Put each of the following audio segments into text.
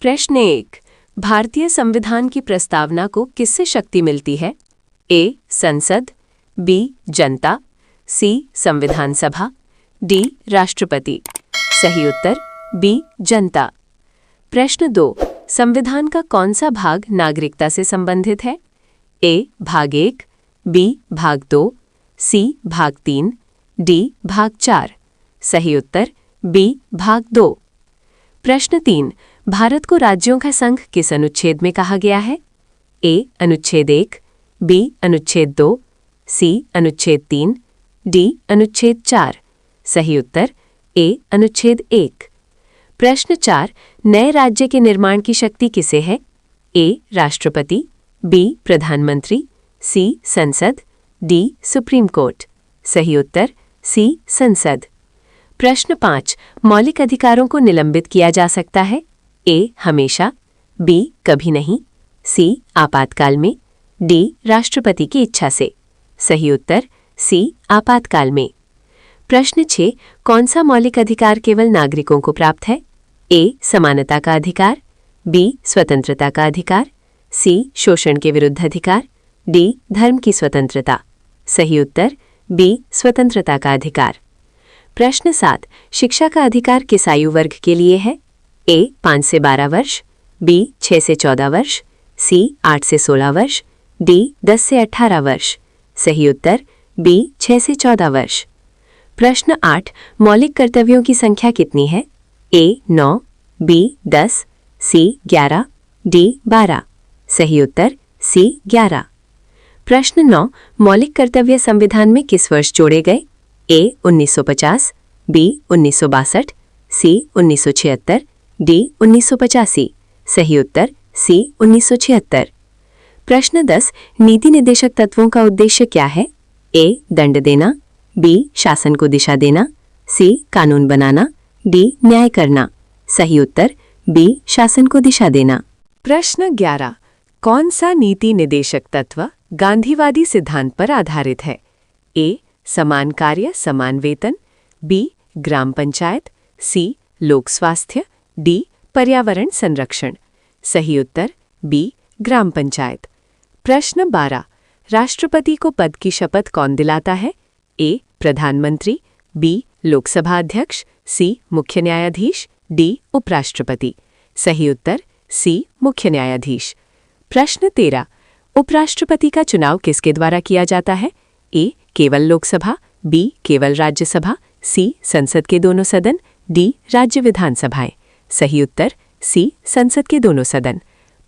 प्रश्न 1। भारतीय संविधान की प्रस्तावना को किससे शक्ति मिलती है? ए. संसद, बी. जनता, सी. संविधान सभा, डी. राष्ट्रपति। सही उत्तर बी. जनता। प्रश्न 2। संविधान का कौन सा भाग नागरिकता से संबंधित है? ए. भाग 1, बी. भाग 2, सी. भाग 3, डी. भाग 4। सही उत्तर बी. भाग 2। प्रश्न 3। भारत को राज्यों का संघ किस अनुच्छेद में कहा गया है? ए. अनुच्छेद 1, बी. अनुच्छेद 2, सी. अनुच्छेद 3, डी. अनुच्छेद 4। सही उत्तर ए. अनुच्छेद 1। प्रश्न 4। नए राज्य के निर्माण की शक्ति किसे है? ए. राष्ट्रपति, बी. प्रधानमंत्री, सी. संसद, डी. Supreme court. सही उत्तर सी. संसद। प्रश्न 5। मौलिक अधिकारों को निलंबित किया जा सकता है? ए. हमेशा, बी. कभी नहीं, सी. आपातकाल में, डी. राष्ट्रपति की इच्छा से। सही उत्तर सी. आपातकाल में। प्रश्न 6। कौन सा मौलिक अधिकार केवल नागरिकों को प्राप्त है? ए. समानता का अधिकार, बी. स्वतंत्रता का अधिकार, सी. शोषण के विरुद्ध अधिकार, डी. धर्म की स्वतंत्रता। सही उत्तर बी. स्वतंत्रता का अधिकार। प्रश्न 7। शिक्षा का अधिकार किस आयु वर्ग के लिए है? ए. 5 से 12 वर्ष, बी. 6 से 14 वर्ष, सी. 8 से 16 वर्ष, डी. 10 से 18 वर्ष। सही उत्तर बी. 6 से 14 वर्ष। प्रश्न 8। मौलिक कर्तव्यों की संख्या कितनी है? ए. 9, बी. 10, सी. 11, डी. 12। सही उत्तर सी. 11। प्रश्न 9। मौलिक कर्तव्य संविधान में किस वर्ष जोड़े गए? ए. 1950, बी. 1962, सी. 1976, डी. 1985। सही उत्तर सी. 1976। प्रश्न 10। नीति निर्देशक तत्वों का उद्देश्य क्या है? ए. दंड देना, बी. शासन को दिशा देना, सी. कानून बनाना, डी. न्याय करना। सही उत्तर बी. शासन को दिशा देना। प्रश्न 11। कौन सा नीति निर्देशक तत्व गांधीवादी सिद्धांत पर आधारित है? ए. समान कार्य समान वेतन, बी. ग्राम पंचायत, सी. लोक स्वास्थ्य, डी. पर्यावरण संरक्षण। सही उत्तर बी. ग्राम पंचायत। प्रश्न 12। राष्ट्रपति को पद की शपथ कौन दिलाता है? ए. प्रधानमंत्री, बी. लोकसभा अध्यक्ष, सी. मुख्य न्यायाधीश, डी. उपराष्ट्रपति। सही उत्तर सी. मुख्य न्यायाधीश। प्रश्न 13। उपराष्ट्रपति का चुनाव किसके द्वारा किया जाता है? ए. केवल लोकसभा, बी. केवल राज्यसभा, सी. संसद के दोनों सदन, डी. राज्य विधानसभाएं। सही उत्तर सी. संसद के दोनों सदन।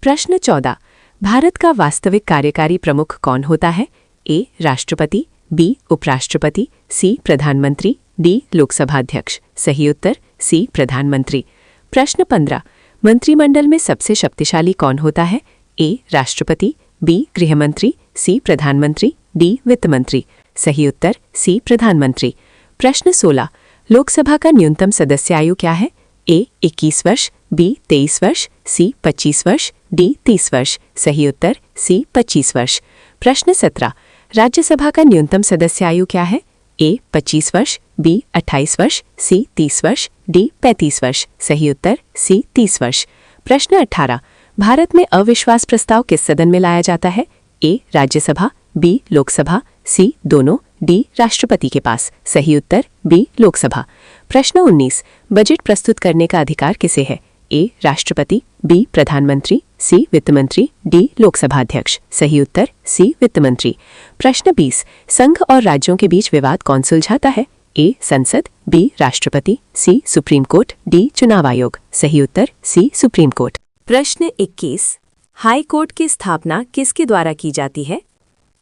प्रश्न 14। भारत का वास्तविक कार्यकारी प्रमुख कौन होता है? ए. राष्ट्रपति, बी. उपराष्ट्रपति, सी. प्रधानमंत्री, डी. लोकसभा अध्यक्ष। सही उत्तर सी. प्रधानमंत्री। प्रश्न 15। मंत्रिमंडल में सबसे शक्तिशाली कौन होता है? ए. राष्ट्रपति, बी. गृहमंत्री, सी. प्रधानमंत्री, डी. वित्त मंत्री। सही उत्तर सी. प्रधानमंत्री। प्रश्न 16। लोकसभा का न्यूनतम सदस्य आयु क्या है? ए. 21 वर्ष, बी. 23 वर्ष, सी. 25 वर्ष, डी. 30 वर्ष। सही उत्तर सी. 25 वर्ष। प्रश्न 17। राज्यसभा का न्यूनतम सदस्य आयु क्या है? ए. 25 वर्ष, बी. 28 वर्ष, सी. 30 वर्ष, डी. 35 वर्ष। सही उत्तर सी. 30 वर्ष। प्रश्न 18। भारत में अविश्वास प्रस्ताव किस सदन में लाया जाता है? ए. राज्यसभा, बी. लोकसभा, सी. दोनों, डी. राष्ट्रपति के पास। सही उत्तर बी. लोकसभा। प्रश्न 19। बजट प्रस्तुत करने का अधिकार किसे है? ए. राष्ट्रपति, बी. प्रधानमंत्री, सी. वित्त मंत्री, डी. लोकसभा अध्यक्ष। सही उत्तर सी. वित्त मंत्री। प्रश्न 20। संघ और राज्यों के बीच विवाद कौन सुलझाता है? ए. संसद, बी. राष्ट्रपति, सी. Supreme court, D. चुनाव आयोग। सही उत्तर सी. Supreme court. प्रश्न 21। हाई कोर्ट की स्थापना किसके द्वारा की जाती है?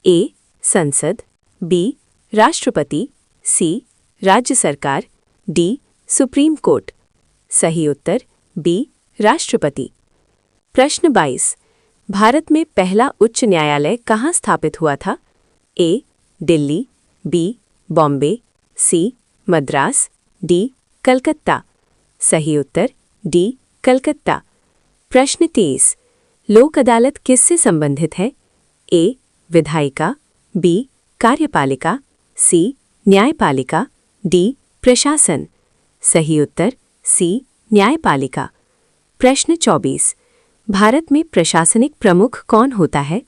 ए. संसद, बी. राष्ट्रपति, सी. राज्य सरकार, डी. Supreme court. सही उत्तर बी. राष्ट्रपति। प्रश्न 22। भारत में पहला उच्च न्यायालय कहाँ स्थापित हुआ था? ए. दिल्ली, बी. बॉम्बे, सी. मद्रास, डी. कलकत्ता। सही उत्तर डी. कलकत्ता। प्रश्न 23। लोक अदालत किससे संबंधित है? ए. विधायिका, बी. कार्यपालिका, सी. न्यायपालिका, डी. प्रशासन। सही उत्तर सी. न्यायपालिका। प्रश्न 24। भारत में प्रशासनिक प्रमुख कौन होता है?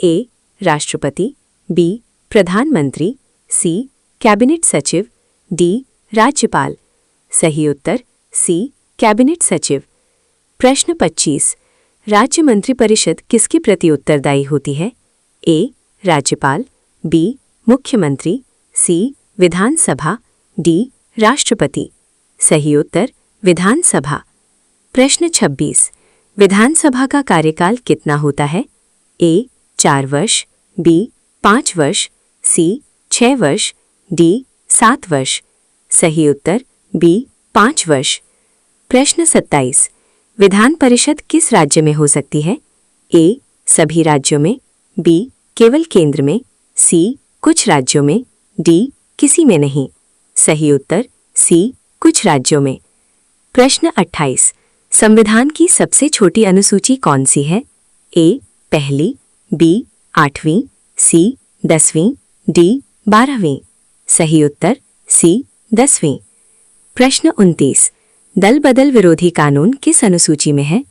ए. राष्ट्रपति, बी. प्रधानमंत्री, सी. कैबिनेट सचिव, डी. राज्यपाल। सही उत्तर सी. कैबिनेट सचिव। प्रश्न 25। राज्य मंत्रिपरिषद किसके प्रति उत्तरदायी होती है? ए. राज्यपाल, बी. मुख्यमंत्री, सी. विधानसभा, डी. राष्ट्रपति। सही उत्तर विधानसभा। प्रश्न 26। विधानसभा का कार्यकाल कितना होता है? ए. 4 वर्ष, बी. 5 वर्ष, सी. 6 वर्ष, डी. 7 वर्ष। सही उत्तर बी. 5 वर्ष। प्रश्न 27। विधान परिषद किस राज्य में हो सकती है? ए. सभी राज्यों में, बी. केवल केंद्र में, सी. कुछ राज्यों में, डी. किसी में नहीं। सही उत्तर सी. कुछ राज्यों में। प्रश्न 28। संविधान की सबसे छोटी अनुसूची कौन सी है? ए. पहली, बी. 8वीं, सी. 10वीं, डी. 12वीं। सही उत्तर सी. 10वीं। प्रश्न 29। दल बदल विरोधी कानून किस अनुसूची में है?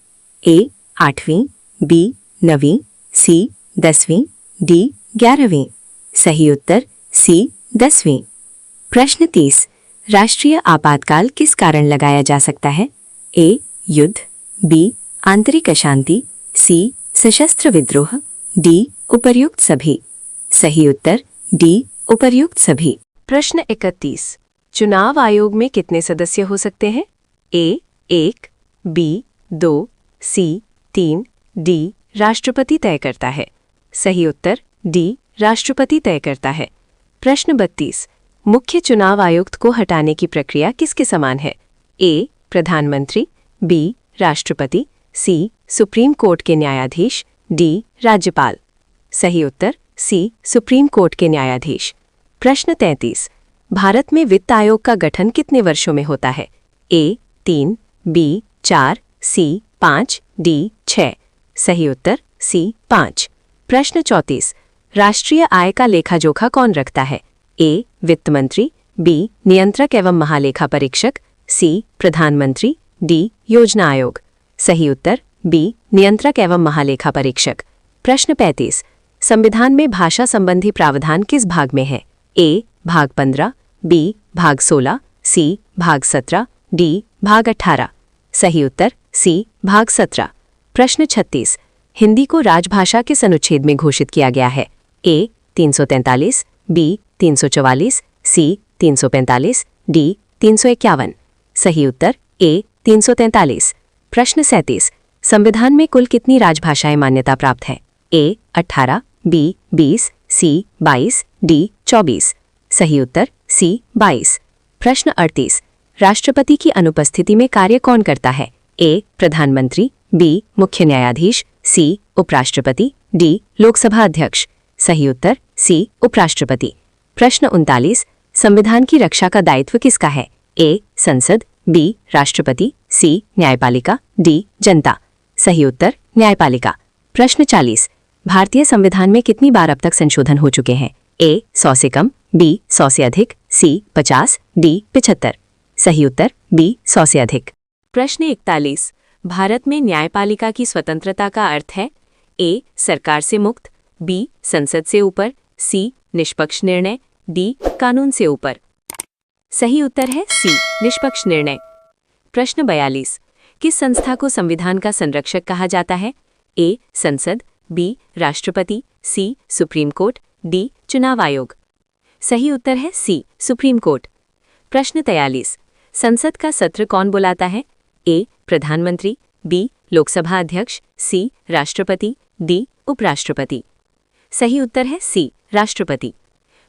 ए. 8वीं, बी. 9वीं, सी. 10वीं, डी. 11वीं। सही उत्तर सी. 10वीं। प्रश्न 30। राष्ट्रीय आपातकाल किस कारण लगाया जा सकता है? ए. युद्ध, बी. आंतरिक अशांति, सी. सशस्त्र विद्रोह, डी. उपर्युक्त सभी। सही उत्तर डी. उपर्युक्त सभी। प्रश्न 31। चुनाव आयोग में कितने सदस्य हो सकते हैं? ए. 1, बी. 2, सी. 3, डी. राष्ट्रपति तय करता है। सही उत्तर डी. राष्ट्रपति तय करता है। प्रश्न 32। मुख्य चुनाव आयुक्त को हटाने की प्रक्रिया किसके समान है? ए. प्रधानमंत्री, बी. राष्ट्रपति, सी. सुप्रीम कोर्ट के न्यायाधीश, डी. राज्यपाल। सही उत्तर सी. सुप्रीम कोर्ट के न्यायाधीश। प्रश्न 33। भारत में वित्त आयोग का गठन कितने वर्षों में होता है? ए. 3, बी. 4, सी. 5, डी. 6। सही उत्तर सी. 5। प्रश्न 34। राष्ट्रीय आय का लेखा जोखा कौन रखता है? ए. वित्त मंत्री, बी. नियंत्रक एवं महालेखा परीक्षक, सी. प्रधानमंत्री, डी. योजना आयोग। सही उत्तर बी. नियंत्रक एवं महालेखा परीक्षक। प्रश्न 35। संविधान में भाषा संबंधी प्रावधान किस भाग में है? ए. भाग 15, बी. भाग 16, सी. भाग 17, डी. भाग 18। सही उत्तर सी. भाग 17। प्रश्न 36। हिंदी को राजभाषा किस अनुच्छेद में घोषित किया गया है? ए. 343, बी. 344, सी. 345, डी. 351। सही उत्तर ए. 343। प्रश्न 37। संविधान में कुल कितनी राजभाषाएं मान्यता प्राप्त हैं? ए. 18, बी. 20, सी. 22, डी. 24। सही उत्तर सी. 22। प्रश्न 38। राष्ट्रपति की अनुपस्थिति में कार्य कौन करता है? ए. प्रधानमंत्री, बी. मुख्य न्यायाधीश, सी. उपराष्ट्रपति, डी. लोकसभा अध्यक्ष। सही उत्तर सी. उपराष्ट्रपति। प्रश्न 39। संविधान की रक्षा का दायित्व किसका है? ए. संसद, बी. राष्ट्रपति, सी. न्यायपालिका, डी. जनता। सही उत्तर न्यायपालिका। प्रश्न 40। भारतीय संविधान में कितनी बार अब तक संशोधन हो चुके हैं? ए. 100 से कम, बी. 100 से अधिक, सी. 50, डी. 75। सही उत्तर बी. 100 से अधिक। प्रश्न 41। भारत में न्यायपालिका की स्वतंत्रता का अर्थ है? ए. सरकार से मुक्त, बी. संसद से ऊपर, सी. निष्पक्ष निर्णय, डी. कानून से ऊपर। सही उत्तर है सी. निष्पक्ष निर्णय। प्रश्न 42। किस संस्था को संविधान का संरक्षक कहा जाता है? ए. संसद, बी. राष्ट्रपति, सी. Supreme court, D. चुनाव आयोग। सही उत्तर है सी. Supreme court. प्रश्न 43। संसद का सत्र कौन बुलाता है? ए. प्रधानमंत्री, बी. लोकसभा अध्यक्ष, सी. राष्ट्रपति, डी. उपराष्ट्रपति। सही उत्तर है सी. राष्ट्रपति।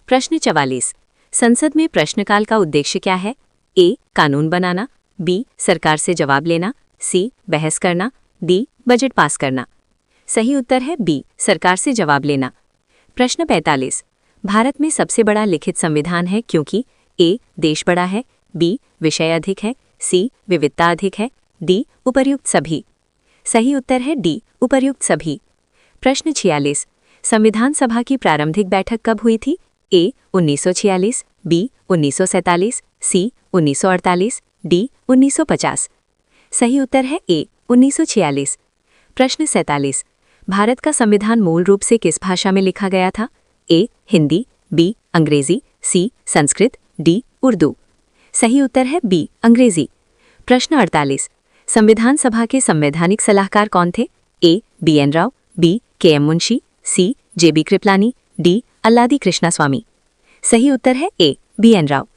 प्रश्न 44। संसद में प्रश्नकाल का उद्देश्य क्या है? ए. कानून बनाना, बी. सरकार से जवाब लेना, सी. बहस करना, डी. बजट पास करना। सही उत्तर है बी. सरकार से जवाब लेना। प्रश्न 45। भारत में सबसे बड़ा लिखित संविधान है क्योंकि ए. देश बड़ा है, बी. विषय अधिक है, सी. विविधता अधिक है, डी. उपर्युक्त सभी। सही उत्तर है डी. उपर्युक्त सभी। प्रश्न 46। संविधान सभा की प्रारंभिक बैठक कब हुई थी? ए. 1946, बी. 1947, सी. 1948, डी. 1950। सही उत्तर है ए. 1946। प्रश्न 47। भारत का संविधान मूल रूप से किस भाषा में लिखा गया था? ए. हिंदी, बी. अंग्रेजी, सी. संस्कृत, डी. उर्दू। सही उत्तर है बी. अंग्रेजी। प्रश्न 48। संविधान सभा के संवैधानिक सलाहकार कौन थे? A. B.N. Rao, B. K.M. Munshi, C. J.B. Kripalani, D. Alladi Krishnaswami. सही उत्तर है ए. B.N. राव।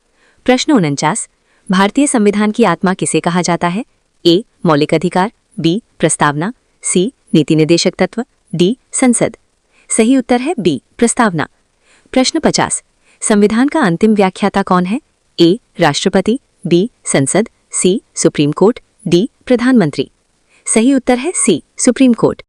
प्रश्न 49। भारतीय संविधान की आत्मा किसे कहा जाता है? ए. मौलिक अधिकार, बी. प्रस्तावना, सी. नीति निर्देशक तत्व, डी. संसद। सही उत्तर है बी. प्रस्तावना। प्रश्न 50। संविधान का अंतिम व्याख्याता कौन है? ए. राष्ट्रपति, बी. संसद, सी. Supreme court, D. प्रधानमंत्री। सही उत्तर है सी. Supreme court.